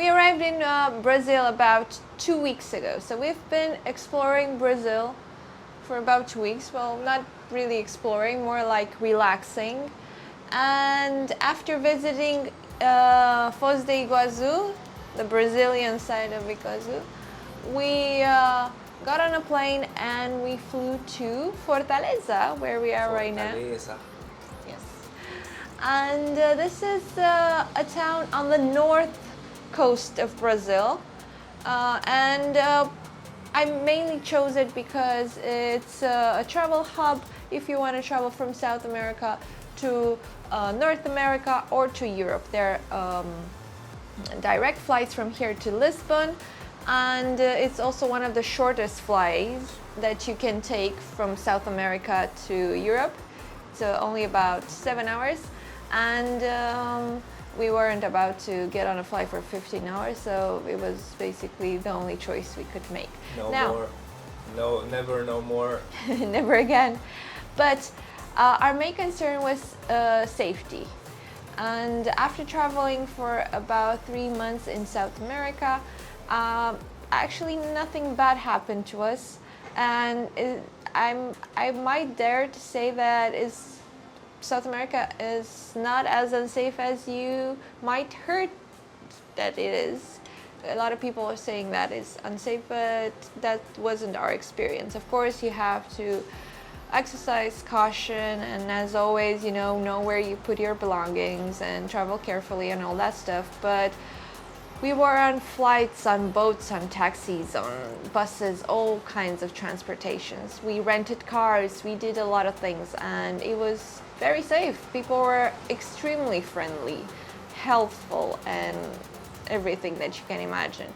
We arrived in Brazil about 2 weeks ago. So we've been exploring Brazil for about 2 weeks. Well, not really exploring, more like relaxing. And after visiting Foz de Iguazu, the Brazilian side of Iguazu, we got on a plane and we flew to Fortaleza, where we are right now. Fortaleza. Yes. And this is a town on the north coast of Brazil. I mainly chose it because it's a travel hub if you want to travel from South America to North America or to Europe. There are direct flights from here to Lisbon, and it's also one of the shortest flights that you can take from South America to Europe. It's only about 7 hours, and we weren't about to get on a flight for 15 hours, so it was basically the only choice we could make. No more. Never again. But our main concern was safety. And after traveling for about 3 months in South America, actually nothing bad happened to us. And I might dare to say that South America is not as unsafe as you might heard that it is. A lot of people are saying that it's unsafe, but that wasn't our experience. Of course, you have to exercise caution, and as always, know where you put your belongings and travel carefully and all that stuff. But we were on flights, on boats, on taxis, on buses, all kinds of transportations. We rented cars, we did a lot of things, and it was very safe. People were extremely friendly, helpful, and everything that you can imagine.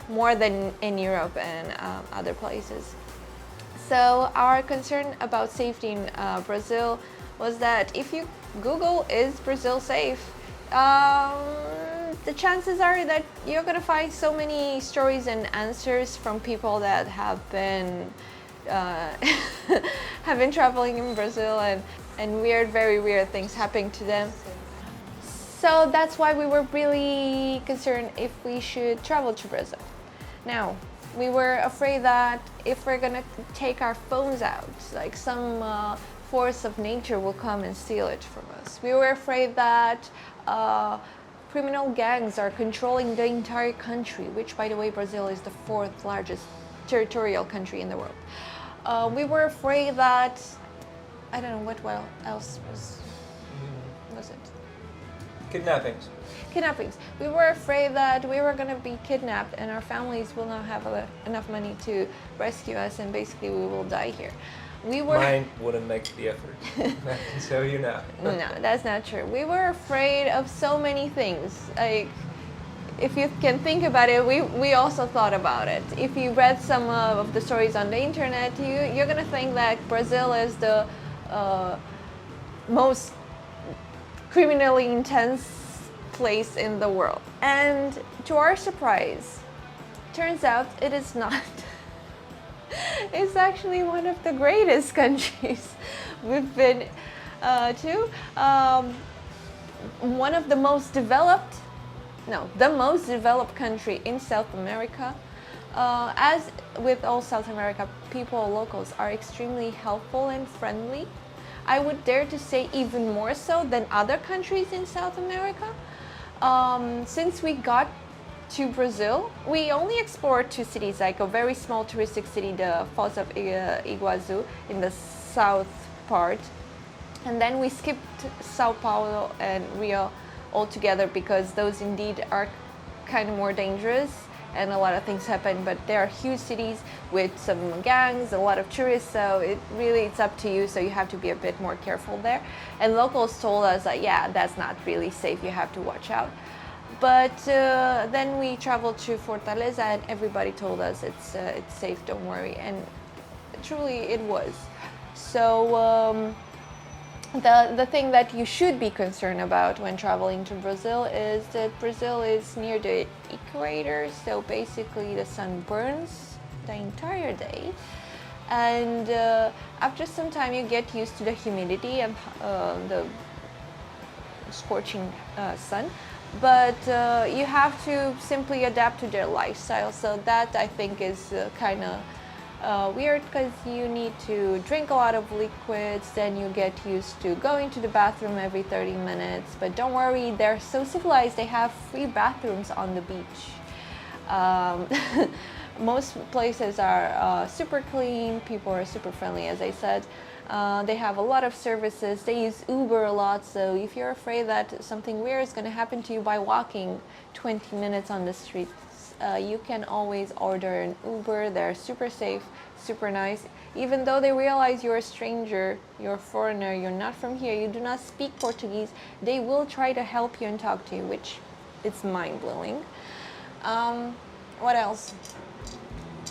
More than in Europe and other places. So our concern about safety in Brazil was that if you Google, is Brazil safe? The chances are that you're going to find so many stories and answers from people that have been traveling in Brazil, and very weird things happening to them. So that's why we were really concerned if we should travel to Brazil. Now, we were afraid that if we're gonna take our phones out, like some force of nature will come and steal it from us. We were afraid that criminal gangs are controlling the entire country, which, by the way, Brazil is the 4th largest territorial country in the world. We were afraid that, I don't know what else was it? Kidnappings. We were afraid that we were going to be kidnapped and our families will not have enough money to rescue us, and basically we will die here. Mine wouldn't make the effort. I can tell you now. No, that's not true. We were afraid of so many things. Like, if you can think about it, we also thought about it. If you read some of the stories on the internet, you're going to think that Brazil is the most criminally intense place in the world. And to our surprise, turns out it is not. It's actually one of the greatest countries we've been to. One of the most developed, the most developed country in South America. As with all South America, locals are extremely helpful and friendly. I would dare to say even more so than other countries in South America. Since we got to Brazil, we only explored 2 cities, like a very small touristic city, the Foz of Iguazu in the south part. And then we skipped Sao Paulo and Rio altogether because those indeed are kind of more dangerous and a lot of things happen, but they are huge cities with some gangs, a lot of tourists, so it's up to you, so you have to be a bit more careful there. And locals told us that, yeah, that's not really safe, you have to watch out. But then we traveled to Fortaleza and everybody told us it's safe, don't worry, and truly it was. So the thing that you should be concerned about when traveling to Brazil is that Brazil is near the equator, so basically the sun burns the entire day, and after some time you get used to the humidity and the scorching sun, but you have to simply adapt to their lifestyle. So that I think is kind of weird, because you need to drink a lot of liquids, then you get used to going to the bathroom every 30 minutes. But don't worry, they're so civilized, they have free bathrooms on the beach. Most places are super clean, people are super friendly, as I said. They have a lot of services. They use Uber a lot, so if you're afraid that something weird is going to happen to you by walking 20 minutes on the streets, you can always order an Uber. They're super safe, super nice. Even though they realize you're a stranger, you're a foreigner, you're not from here, you do not speak Portuguese, they will try to help you and talk to you, which is mind-blowing. What else?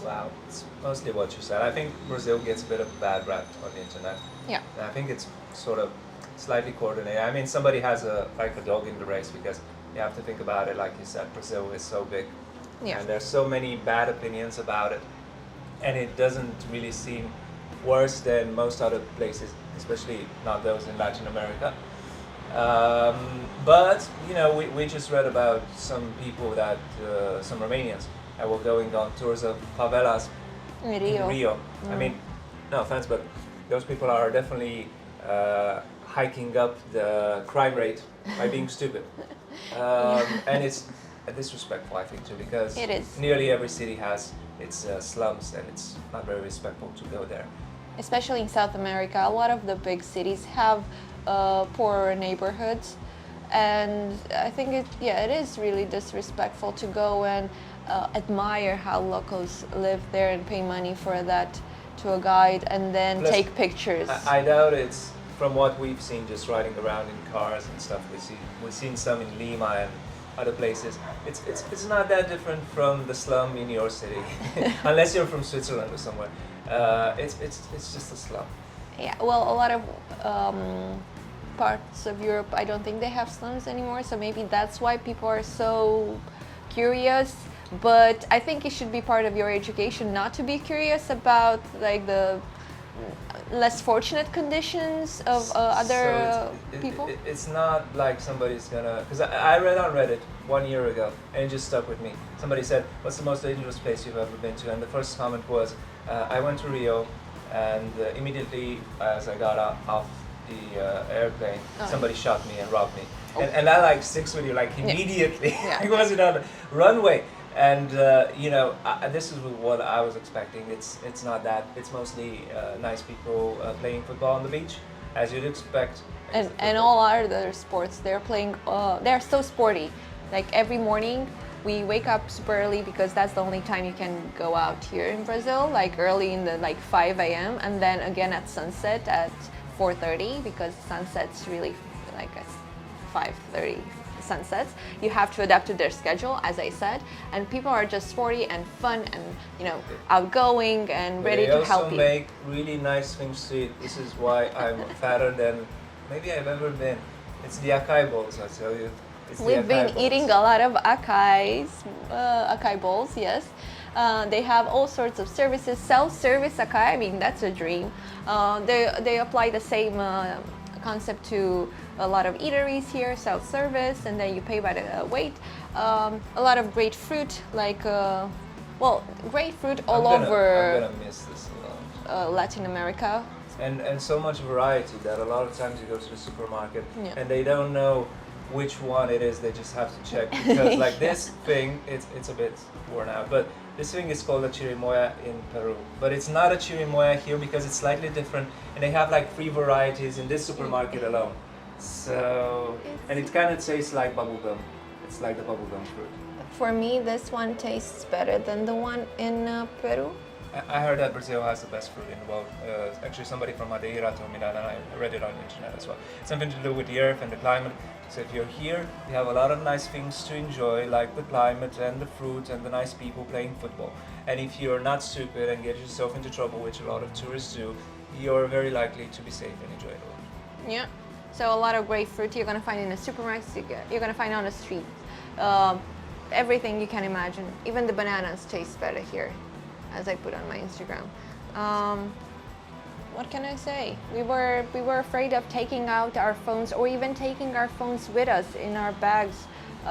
Wow, it's mostly what you said. I think Brazil gets a bit of bad rap on the internet. Yeah. And I think it's sort of slightly coordinated. I mean, somebody has a dog in the race, because you have to think about it, like you said, Brazil is so big. Yeah. And there's so many bad opinions about it. And it doesn't really seem worse than most other places, especially not those in Latin America. But, you know, we just read about some people that, some Romanians, that were going on tours of favelas in Rio. I mean, no offense, but those people are definitely hiking up the crime rate by being stupid. And it's disrespectful, I think, too, because It is. nearly every city has its slums, and it's not very respectful to go there. Especially in South America, a lot of the big cities have poorer neighborhoods, and I think it is really disrespectful to go and admire how locals live there and pay money for that to a guide and then Plus, take pictures. I doubt it's, from what we've seen just riding around in cars and stuff. We've seen some in Lima and other places. It's not that different from the slum in your city, unless you're from Switzerland or somewhere. It's just a slum. Yeah, well, a lot of parts of Europe, I don't think they have slums anymore, so maybe that's why people are so curious. But I think it should be part of your education not to be curious about like the less fortunate conditions of other people. It's not like somebody's gonna, because I read on Reddit 1 year ago, and it just stuck with me. Somebody said, "What's the most dangerous place you've ever been to?" And the first comment was, "I went to Rio, and immediately as I got off the airplane, somebody shot me and robbed me." And that like sticks with you like immediately. Yeah. It wasn't on the runway. And you know, this is what I was expecting. It's not that. It's mostly nice people playing football on the beach, as you'd expect. And all other sports, they're playing. They're so sporty. Like every morning, we wake up super early because that's the only time you can go out here in Brazil. Like early in the 5 a.m. and then again at sunset at 4:30, because sunset's really like at 5:30. Sunsets. You have to adapt to their schedule, as I said, and people are just sporty and fun and, you know, outgoing and ready to help you. They also make really nice swimsuit. This is why I'm fatter than maybe I've ever been. It's the acai bowls, I tell you. We've been eating a lot of acai bowls, yes. They have all sorts of services, self-service acai. I mean, that's a dream. They apply the same concept to a lot of eateries here, self-service, and then you pay by the weight. A lot of great fruit, like great fruit all over. I'm gonna miss this a lot. Latin America. And so much variety that a lot of times you go to the supermarket and they don't know which one it is. They just have to check, because like this thing, it's a bit worn out, but this thing is called a chirimoya in Peru, but it's not a chirimoya here because it's slightly different, and they have like 3 varieties in this supermarket alone. So, and it kind of tastes like bubblegum. It's like the bubblegum fruit. For me, this one tastes better than the one in Peru. I heard that Brazil has the best fruit in the world. Actually, somebody from Madeira told me that, and I read it on the internet as well. Something to do with the earth and the climate. So if you're here, you have a lot of nice things to enjoy, like the climate and the fruit and the nice people playing football. And if you're not stupid and get yourself into trouble, which a lot of tourists do, you're very likely to be safe and enjoy it all. Yeah. So a lot of great fruit you're gonna find in a supermarket. You're gonna find on the street. Everything you can imagine. Even the bananas taste better here, as I put on my Instagram. What can I say? We were afraid of taking out our phones or even taking our phones with us in our bags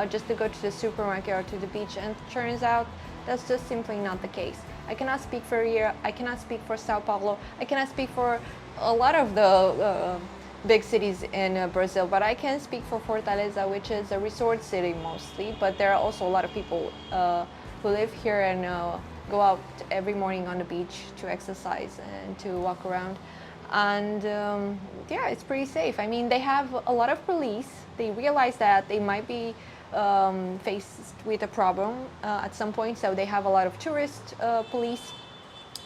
just to go to the supermarket or to the beach, and it turns out that's just simply not the case. I cannot speak for Rio, I cannot speak for Sao Paulo, I cannot speak for a lot of the big cities in Brazil, but I can speak for Fortaleza, which is a resort city mostly, but there are also a lot of people who live here and go out every morning on the beach to exercise and to walk around. And yeah, it's pretty safe. I mean, they have a lot of police. They realize that they might be faced with a problem at some point, so they have a lot of tourist police.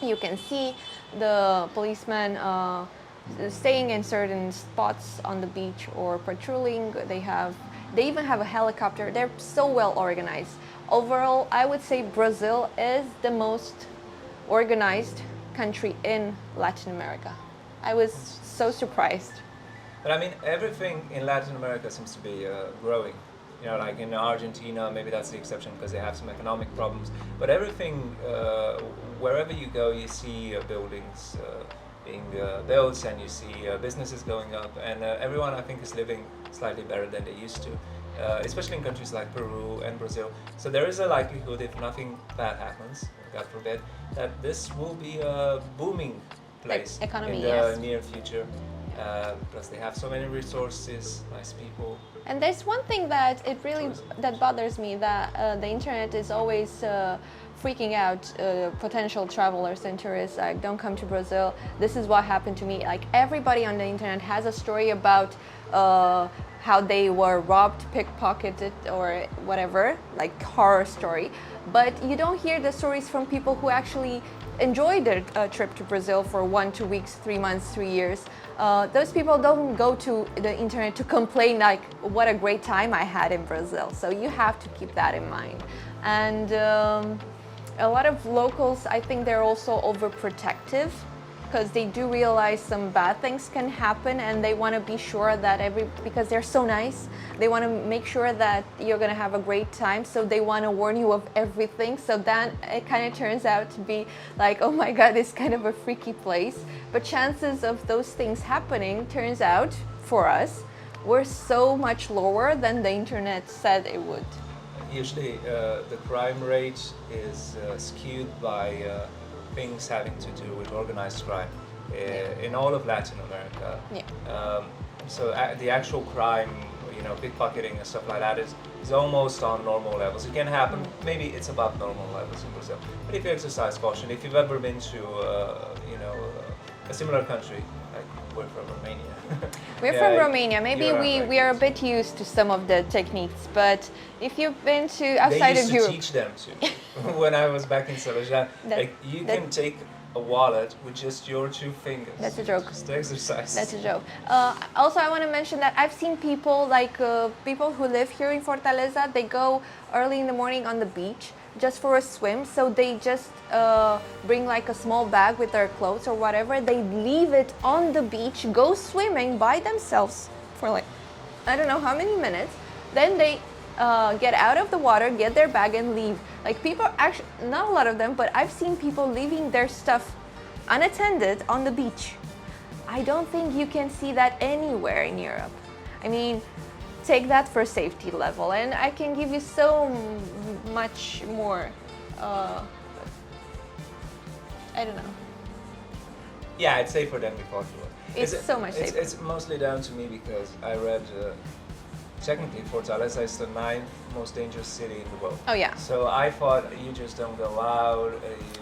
You can see the policemen staying in certain spots on the beach or patrolling. They even have a helicopter. They're so well organized. Overall, I would say Brazil is the most organized country in Latin America. I was so surprised. But I mean, everything in Latin America seems to be growing. You know, like in Argentina, maybe that's the exception because they have some economic problems. But everything, wherever you go, you see buildings being built, and you see businesses going up, and everyone, I think, is living slightly better than they used to, especially in countries like Peru and Brazil. So there is a likelihood, if nothing bad happens, God forbid, that this will be a booming place economy, in the yes. near future. Plus they have so many resources, nice people. And there's one thing that that bothers me, that the internet is always freaking out potential travelers and tourists, like, don't come to Brazil, this is what happened to me. Like, everybody on the internet has a story about how they were robbed, pickpocketed, or whatever, like horror story. But you don't hear the stories from people who actually enjoyed their trip to Brazil for 1, 2 weeks, 3 months, 3 years. Those people don't go to the internet to complain like, what a great time I had in Brazil. So you have to keep that in mind. And a lot of locals, I think they're also overprotective, because they do realize some bad things can happen, and they want to be sure that because they're so nice, they want to make sure that you're going to have a great time, so they want to warn you of everything. So then it kind of turns out to be like, oh my God, it's kind of a freaky place. But chances of those things happening, turns out, for us, were so much lower than the internet said it would. Usually the crime rate is skewed by things having to do with organized crime in all of Latin America. Yeah. So the actual crime, you know, pickpocketing and stuff like that is almost on normal levels. It can happen, maybe it's above normal levels in Brazil. But if you exercise caution, if you've ever been to, you know, a similar country, like we're from Romania. We're from Romania. Maybe we are a bit used to some of the techniques, but if you've been to outside of Europe, they used to teach them to. When I was back in Seara, like, you can take a wallet with just your 2 fingers. That's a joke. Just to exercise. That's a joke. Also, I want to mention that I've seen people, like people who live here in Fortaleza, they go early in the morning on the beach just for a swim. So they just bring like a small bag with their clothes or whatever. They leave it on the beach, go swimming by themselves for like, I don't know how many minutes. Then they get out of the water, get their bag and leave. Like, people actually, not a lot of them, but I've seen people leaving their stuff unattended on the beach. I don't think you can see that anywhere in Europe. I mean, take that for safety level, and I can give you so much more. I don't know. Yeah, it's safer than we thought it was. It's so much safer. It's mostly down to me because I read. Technically, Fortaleza is the 9th most dangerous city in the world. Oh yeah. So I thought you just don't go out,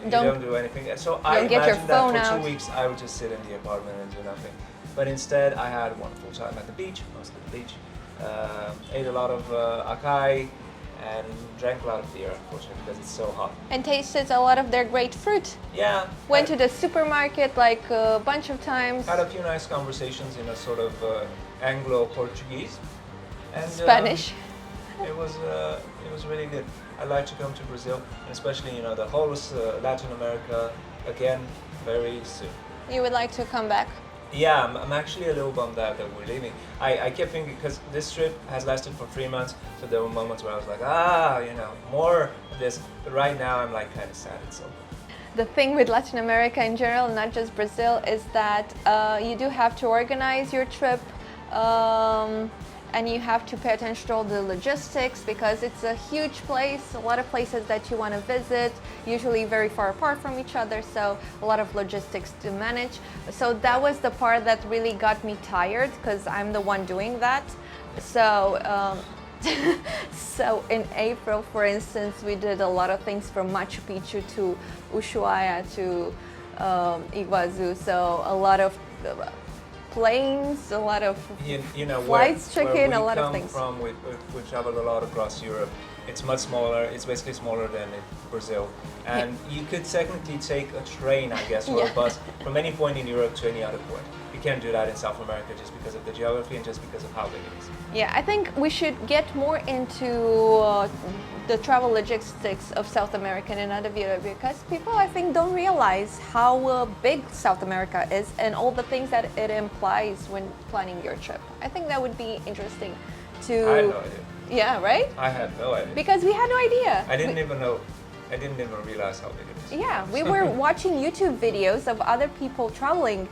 you don't do anything. So I get your imagined phone that for out. 2 weeks I would just sit in the apartment and do nothing. But instead I had a wonderful time at the beach, mostly the beach. Ate a lot of acai and drank a lot of beer, unfortunately, because it's so hot. And tasted a lot of their great fruit. Yeah. Went to the supermarket like a bunch of times. Had a few nice conversations in a sort of Anglo-Portuguese. And, Spanish. It was really good. I'd like to come to Brazil, and especially, you know, the whole Latin America again very soon. You would like to come back? Yeah, I'm actually a little bummed out that we're leaving. I kept thinking, because this trip has lasted for 3 months, so there were moments where I was like, you know, more of this. But right now I'm like kind of sad it's over. The thing with Latin America in general, not just Brazil, is that you do have to organize your trip. and you have to pay attention to all the logistics because it's a huge place, a lot of places that you want to visit, usually very far apart from each other, so a lot of logistics to manage. So that was the part that really got me tired because I'm the one doing that. So so in April, for instance, we did a lot of things from Machu Picchu to Ushuaia to Iguazu, so a lot of planes, a lot of flights check-in, a lot of things. We traveled a lot across Europe. It's much smaller. It's basically smaller than in Brazil, and you could technically take a train, I guess, or a bus from any point in Europe to any other point. You can't do that in South America just because of the geography and just because of how big it is. Yeah, I think we should get more into the travel logistics of South America in another video because people, I think, don't realize how big South America is and all the things that it implies when planning your trip. I think that would be interesting to... I had no idea. Yeah, right? I had no idea. Because we had no idea. I didn't even know. I didn't even realize how big it is. Yeah, we were watching YouTube videos of other people traveling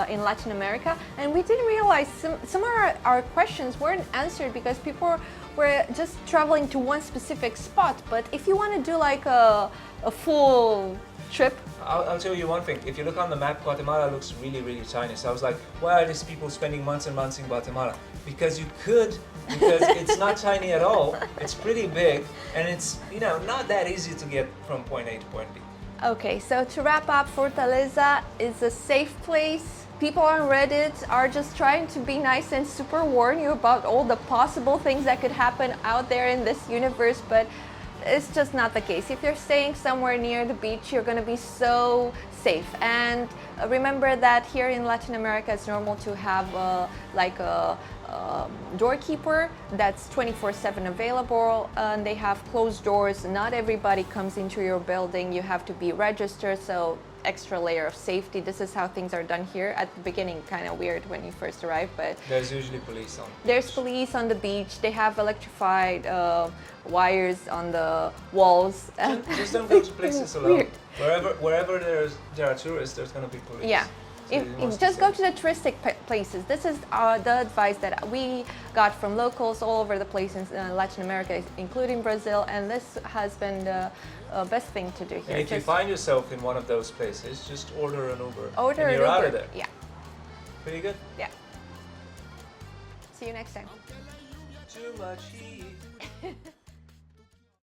in Latin America, and we didn't realize some of our questions weren't answered because people were just traveling to one specific spot. But if you want to do like a full trip, I'll tell you one thing. If you look on the map, Guatemala looks really, really tiny. So I was like, why are these people spending months and months in Guatemala? Because you could, because it's not tiny at all. It's pretty big, and it's, not that easy to get from point A to point B. Okay, so to wrap up, Fortaleza is a safe place. People on Reddit are just trying to be nice and super warn you about all the possible things that could happen out there in this universe, but it's just not the case. If you're staying somewhere near the beach, you're going to be so safe. And remember that here in Latin America, it's normal to have like a doorkeeper that's 24/7 available, and they have closed doors. Not everybody comes into your building. You have to be registered, so extra layer of safety. This is how things are done here. At the beginning, kind of weird when you first arrive, but there's usually police on. There's police on the beach. They have electrified wires on the walls. Just don't go to places alone. Weird. Wherever there are tourists, there's going to be police. Yeah. So Just go to the touristic places. This is the advice that we got from locals all over the place in Latin America, including Brazil, and this has been the best thing to do here. And if you find yourself in one of those places, just order an Uber. Order and you're an Uber. out of there. Yeah. Pretty good. Yeah. See you next time. Too much heat.